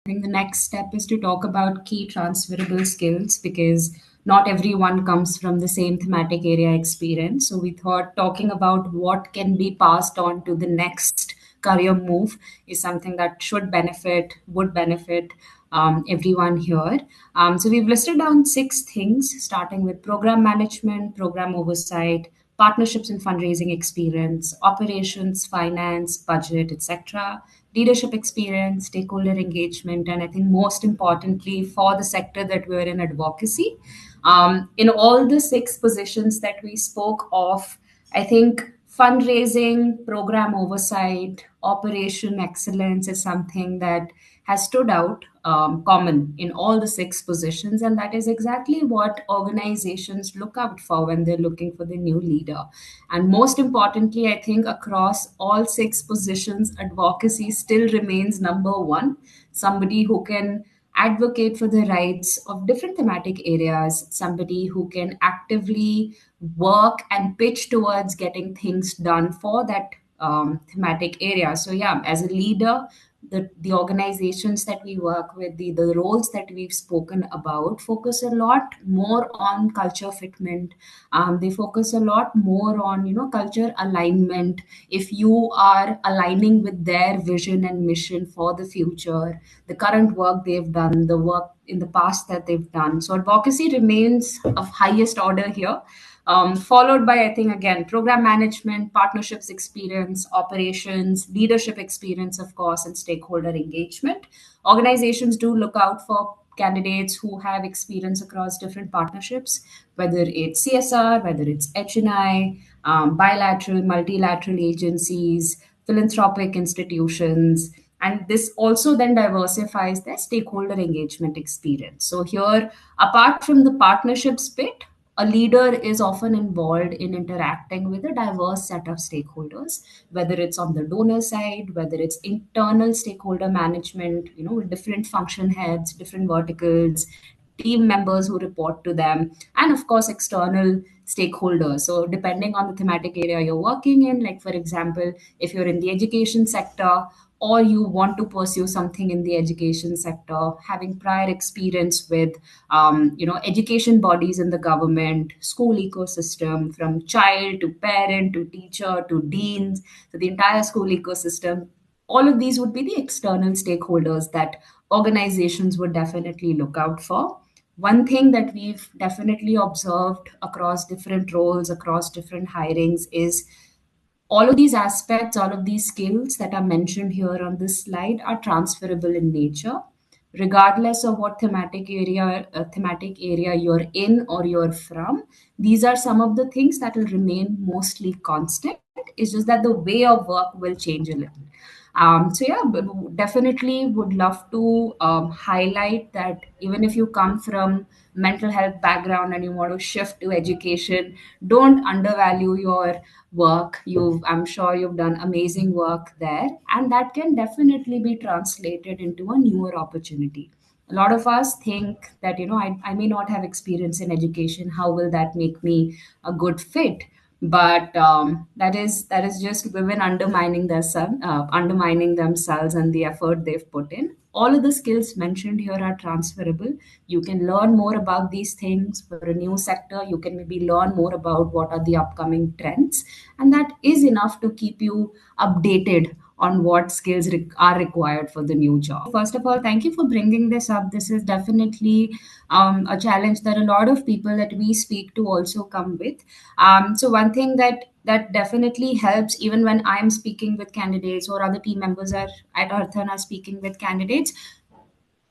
think the next step is to talk about key transferable skills because not everyone comes from the same thematic area experience. So we thought talking about what can be passed on to the next career move is something that would benefit everyone here. So we've listed down 6 things, starting with program management, program oversight, partnerships and fundraising experience, operations, finance, budget, etc., leadership experience, stakeholder engagement, and I think most importantly for the sector that we're in, advocacy. In all the 6 positions that we spoke of, I think fundraising, program oversight, operation excellence is something that has stood out common in all the 6 positions, and that is exactly what organizations look out for when they're looking for the new leader. And most importantly, I think across all 6 positions, advocacy still remains number one. Somebody who can advocate for the rights of different thematic areas, somebody who can actively work and pitch towards getting things done for that thematic area. So, yeah, as a leader, the organizations that we work with, the roles that we've spoken about, focus a lot more on culture fitment. They focus a lot more on, culture alignment. If you are aligning with their vision and mission for the future, the current work they've done, the work in the past that they've done. So advocacy remains of highest order here. Followed by, I think, again, program management, partnerships experience, operations, leadership experience, of course, and stakeholder engagement. Organizations do look out for candidates who have experience across different partnerships, whether it's CSR, whether it's HNI, bilateral, multilateral agencies, philanthropic institutions. And this also then diversifies their stakeholder engagement experience. So, here, apart from the partnerships bit, a leader is often involved in interacting with a diverse set of stakeholders, whether it's on the donor side, whether it's internal stakeholder management, with different function heads, different verticals, team members who report to them, and of course, external stakeholders. So, depending on the thematic area you're working in, like for example, if you're in the education sector, or you want to pursue something in the education sector, having prior experience with education bodies in the government, school ecosystem, from child to parent to teacher to deans, so the entire school ecosystem, all of these would be the external stakeholders that organizations would definitely look out for. One thing that we've definitely observed across different roles, across different hirings, is all of these aspects, all of these skills that are mentioned here on this slide are transferable in nature, regardless of what thematic area you're in or you're from. These are some of the things that will remain mostly constant. It's just that the way of work will change a little. So yeah, but definitely would love to highlight that even if you come from mental health background and you want to shift to education, don't undervalue your work. I'm sure you've done amazing work there, and that can definitely be translated into a newer opportunity. A lot of us think that, I may not have experience in education. How will that make me a good fit? But that is just women undermining themselves and the effort they've put in. All of the skills mentioned here are transferable. You can learn more about these things for a new sector. You can maybe learn more about what are the upcoming trends, and that is enough to keep you updated on what skills are required for the new job. First of all, thank you for bringing this up. This is definitely a challenge that a lot of people that we speak to also come with. So one thing that definitely helps, even when I'm speaking with candidates or other team members are at Arthan are speaking with candidates,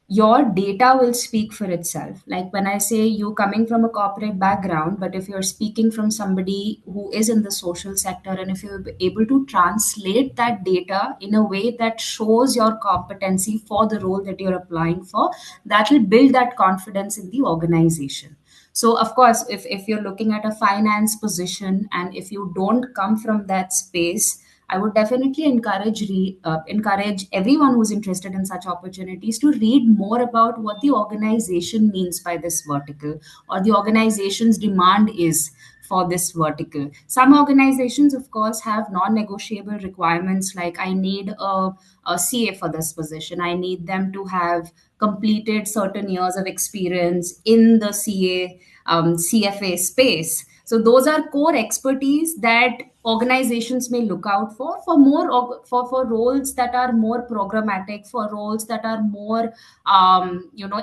your data will speak for itself. Like when I say you coming from a corporate background, but if you're speaking from somebody who is in the social sector, and if you're able to translate that data in a way that shows your competency for the role that you're applying for, that will build that confidence in the organization. So of course, if you're looking at a finance position and if you don't come from that space, I would definitely encourage everyone who's interested in such opportunities to read more about what the organization means by this vertical, or the organization's demand is for this vertical. Some organizations, of course, have non negotiable requirements like I need a CA for this position. I need them to have completed certain years of experience in the CA, CFA space. So those are core expertise that organizations may look out for more for roles that are more programmatic, for roles that are more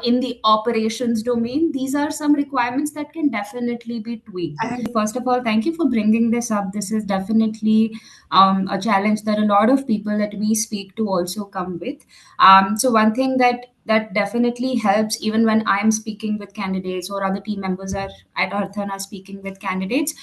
in the operations domain. These are some requirements that can definitely be tweaked. First of all, thank you for bringing this up. This is definitely a challenge that a lot of people that we speak to also come with. So one thing that definitely helps, even when I'm speaking with candidates or other team members are at Arthan are speaking with candidates,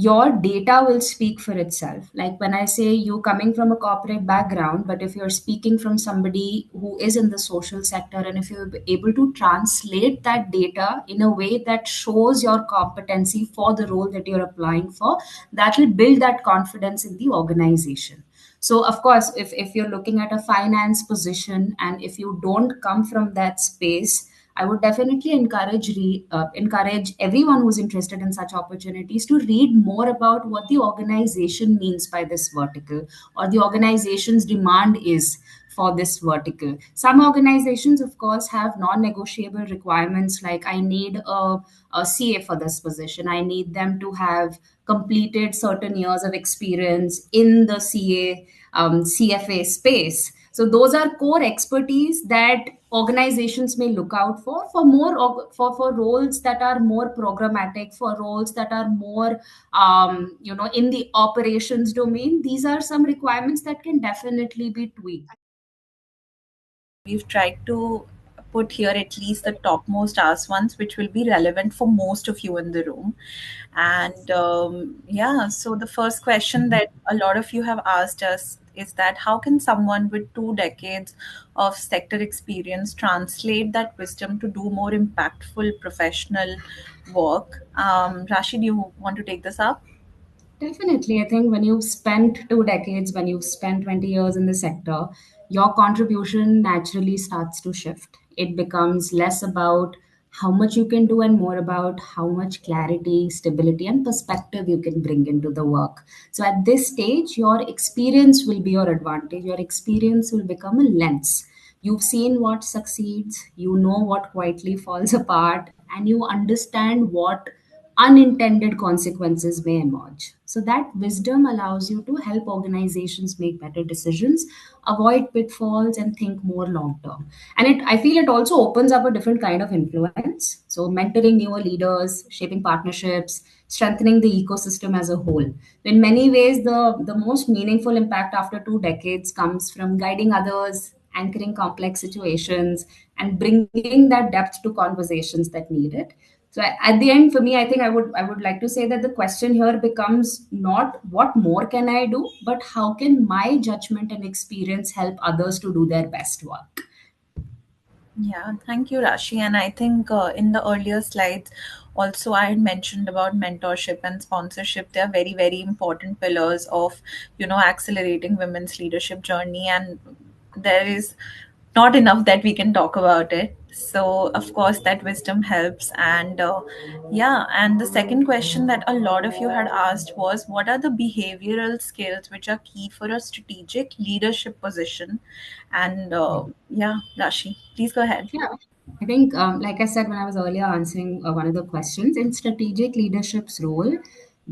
your data will speak for itself. Like when I say you coming from a corporate background, but if you're speaking from somebody who is in the social sector, and if you're able to translate that data in a way that shows your competency for the role that you're applying for, that will build that confidence in the organization. So of course, if you're looking at a finance position and if you don't come from that space, I would definitely encourage everyone who's interested in such opportunities to read more about what the organization means by this vertical, or the organization's demand is for this vertical. Some organizations, of course, have non-negotiable requirements like I need a CA for this position. I need them to have completed certain years of experience in the CA, CFA space. So those are core expertise that organizations may look out for more for roles that are more programmatic, for roles that are more in the operations domain. These are some requirements that can definitely be tweaked. We've tried to put here at least the topmost asked ones, which will be relevant for most of you in the room. And yeah, so the first question that a lot of you have asked us is that how can someone with 2 decades of sector experience translate that wisdom to do more impactful professional work? Rashid, you want to take this up? Definitely. I think when you've spent 2 decades, when you've spent 20 years in the sector, your contribution naturally starts to shift. It becomes less about how much you can do and more about how much clarity, stability, and perspective you can bring into the work. So at this stage, your experience will be your advantage. Your experience will become a lens. You've seen what succeeds, you know what quietly falls apart, and you understand what unintended consequences may emerge. So, that wisdom allows you to help organizations make better decisions, avoid pitfalls, and think more long term. And I feel it also opens up a different kind of influence. So, mentoring newer leaders, shaping partnerships, strengthening the ecosystem as a whole. In many ways, the most meaningful impact after 2 decades comes from guiding others, anchoring complex situations, and bringing that depth to conversations that need it. So at the end, for me, I think I would like to say that the question here becomes not what more can I do, but how can my judgment and experience help others to do their best work. Yeah, thank you, Rashi. And I think in the earlier slides, also I had mentioned about mentorship and sponsorship. They are very, very important pillars of, accelerating women's leadership journey. And there is not enough that we can talk about it. So, of course, that wisdom helps. And yeah, and the second question that a lot of you had asked was what are the behavioral skills which are key for a strategic leadership position? And yeah, Rashi, please go ahead. Yeah. I think, like I said when I was earlier answering one of the questions, in strategic leadership's role,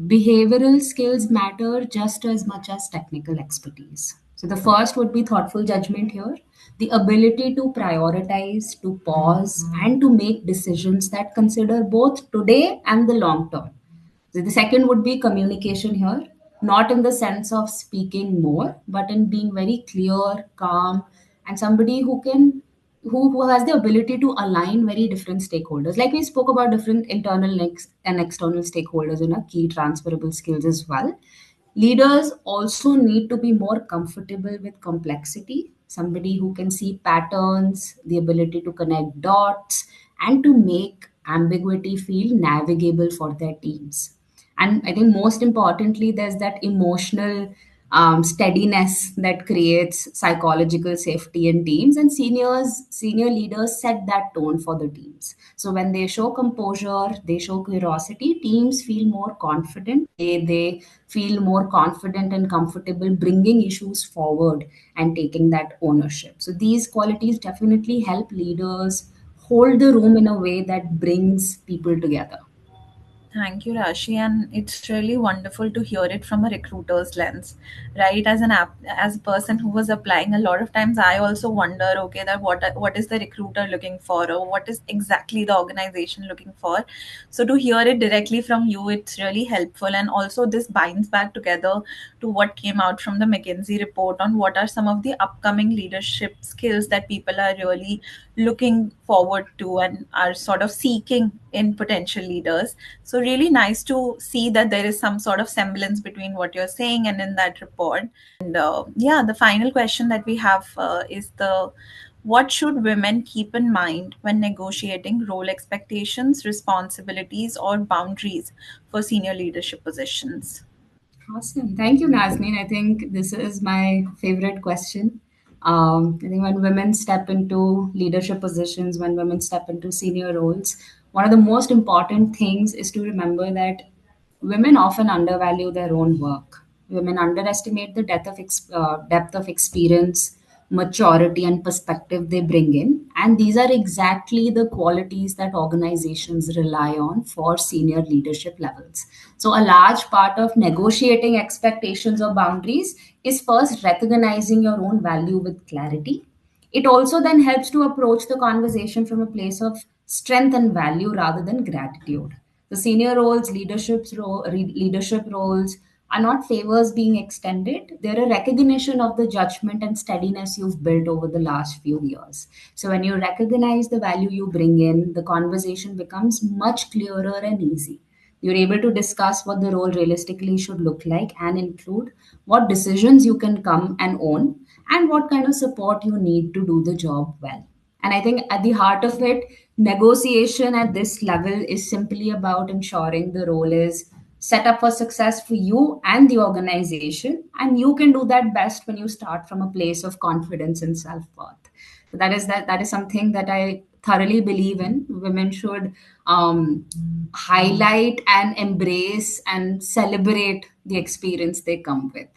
behavioral skills matter just as much as technical expertise. So, the first would be thoughtful judgment here, the ability to prioritize, to pause, and to make decisions that consider both today and the long term. So the second would be communication here, not in the sense of speaking more, but in being very clear, calm, and somebody who has the ability to align very different stakeholders. Like we spoke about different internal and external stakeholders in our key transferable skills as well. Leaders also need to be more comfortable with complexity, somebody who can see patterns, the ability to connect dots, and to make ambiguity feel navigable for their teams. And I think most importantly, there's that emotional steadiness that creates psychological safety in teams, and senior leaders set that tone for the teams. So when they show composure, they show curiosity, teams feel more confident. They feel more confident and comfortable bringing issues forward and taking that ownership. So these qualities definitely help leaders hold the room in a way that brings people together. Thank you, Rashi, and it's really wonderful to hear it from a recruiter's lens, right? As a person who was applying, a lot of times I also wonder, okay, that what is the recruiter looking for, or what is exactly the organization looking for. So to hear it directly from you, it's really helpful, and also this binds back together to what came out from the McKinsey report on what are some of the upcoming leadership skills that people are really looking forward to and are sort of seeking in potential leaders. So, really nice to see that there is some sort of semblance between what you're saying and in that report. And yeah, the final question that we have is the what should women keep in mind when negotiating role expectations, responsibilities, or boundaries for senior leadership positions? Awesome. Thank you, Nazneen. I think this is my favorite question. I think when women step into leadership positions, when women step into senior roles, one of the most important things is to remember that women often undervalue their own work. Women underestimate the depth of experience, maturity, and perspective they bring in. And these are exactly the qualities that organizations rely on for senior leadership levels. So, a large part of negotiating expectations or boundaries is first recognizing your own value with clarity. It also then helps to approach the conversation from a place of strength and value rather than gratitude. The senior roles, leadership roles are not favors being extended. They're a recognition of the judgment and steadiness you've built over the last few years. So when you recognize the value you bring in, the conversation becomes much clearer and easy. You're able to discuss what the role realistically should look like and include what decisions you can come and own and what kind of support you need to do the job well. And I think at the heart of it, negotiation at this level is simply about ensuring the role is set up for success for you and the organization. And you can do that best when you start from a place of confidence and self worth. So that is something that I thoroughly believe in. Women should highlight and embrace and celebrate the experience they come with.